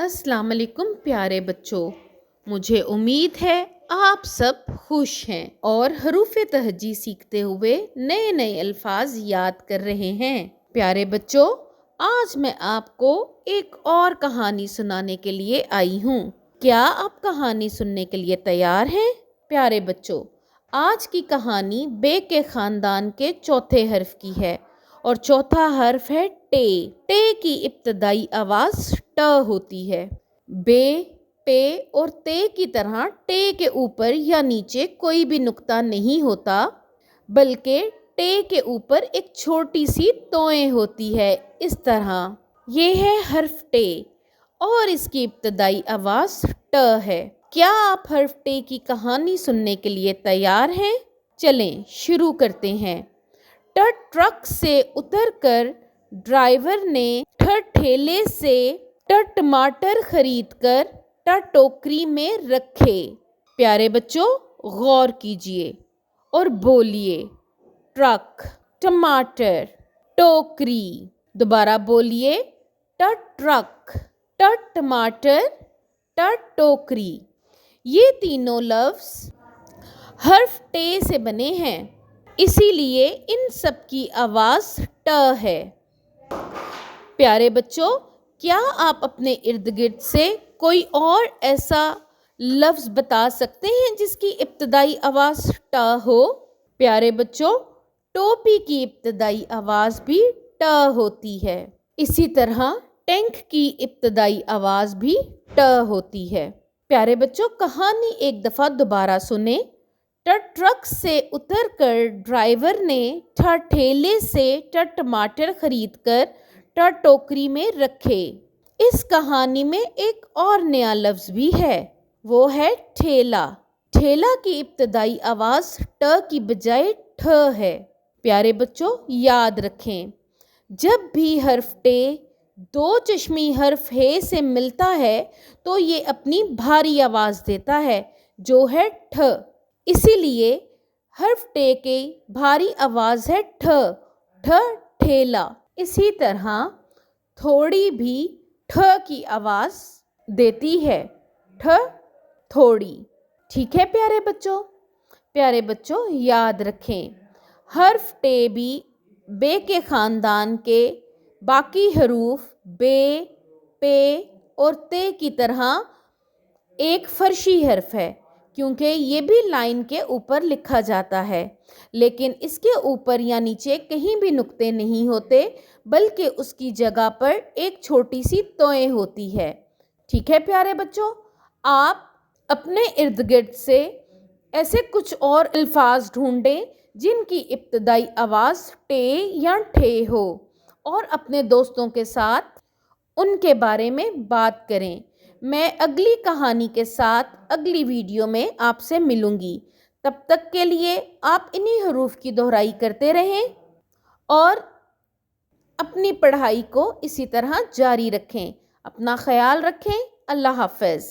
अस्सलाम वालेकुम प्यारे बच्चों। मुझे उम्मीद है आप सब खुश हैं और हरूफ तहजी सीखते हुए नए नए अल्फाज याद कर रहे हैं। प्यारे बच्चों, आज मैं आपको एक और कहानी सुनाने के लिए आई हूँ। क्या आप कहानी सुनने के लिए तैयार हैं? प्यारे बच्चों, आज की कहानी बे के ख़ानदान के चौथे हर्फ की है और चौथा हर्फ है टे। टे की इब्तदाई आवाज़ ट होती है। बे, पे और ते की तरह टे के ऊपर या नीचे कोई भी नुक्ता नहीं होता, बल्कि टे के ऊपर एक छोटी सी तोएं होती है। इस तरह ये है हर्फ टे और इसकी इब्तदाई आवाज़ ट है। क्या आप हर्फ टे की कहानी सुनने के लिए तैयार हैं? चलें शुरू करते हैं। ट ट्रक से उतरकर ड्राइवर ने ठ ठेले से ट टमाटर खरीदकर ट टोकरी में रखे। प्यारे बच्चों, गौर कीजिए और बोलिए। ट्रक, टमाटर, टोकरी। दोबारा बोलिए। ट ट्रक, ट टमाटर, ट टोकरी। ये तीनों लफ्ज़ हर्फ टे से बने हैं, इसीलिए इन सब की आवाज़ ट है। प्यारे बच्चों, क्या आप अपने इर्द गिर्द से कोई और ऐसा लफ्ज़ बता सकते हैं जिसकी इब्तदाई आवाज़ ट हो? प्यारे बच्चों, टोपी की इब्तदाई आवाज़ भी ट होती है। इसी तरह टैंक की इब्तदाई आवाज़ भी ट होती है। प्यारे बच्चों, कहानी एक दफ़ा दोबारा सुने। ट ट्रक से उतरकर ड्राइवर ने ठ ठेले से ट टमाटर खरीदकर ट टोकरी में रखे। इस कहानी में एक और नया लफ्ज़ भी है, वो है ठेला। ठेला की इब्तदाई आवाज़ ट की बजाय ठ है। प्यारे बच्चों, याद रखें, जब भी हर्फ टे दो चश्मी हर्फ हे से मिलता है तो ये अपनी भारी आवाज़ देता है, जो है ठ। इसीलिए हर्फ टे की भारी आवाज़ है ठ। ठ ठेला। इसी तरह थोड़ी भी ठ की आवाज़ देती है, ठ थोड़ी। ठीक है प्यारे बच्चों? प्यारे बच्चों, याद रखें, हर्फ टे भी बे के ख़ानदान के बाकी हरूफ बे, पे और ते की तरह एक फर्शी हर्फ है, क्योंकि ये भी लाइन के ऊपर लिखा जाता है, लेकिन इसके ऊपर या नीचे कहीं भी नुक्ते नहीं होते, बल्कि उसकी जगह पर एक छोटी सी तोएं होती है। ठीक है प्यारे बच्चों, आप अपने इर्द गिर्द से ऐसे कुछ और अल्फाज ढूंढें जिनकी इब्तदाई आवाज़ टे या ठे हो और अपने दोस्तों के साथ उनके बारे में बात करें। मैं अगली कहानी के साथ अगली वीडियो में आपसे मिलूंगी। तब तक के लिए आप इन्हीं हरूफ की दोहराई करते रहें और अपनी पढ़ाई को इसी तरह जारी रखें। अपना ख्याल रखें। अल्लाह हाफ़िज़।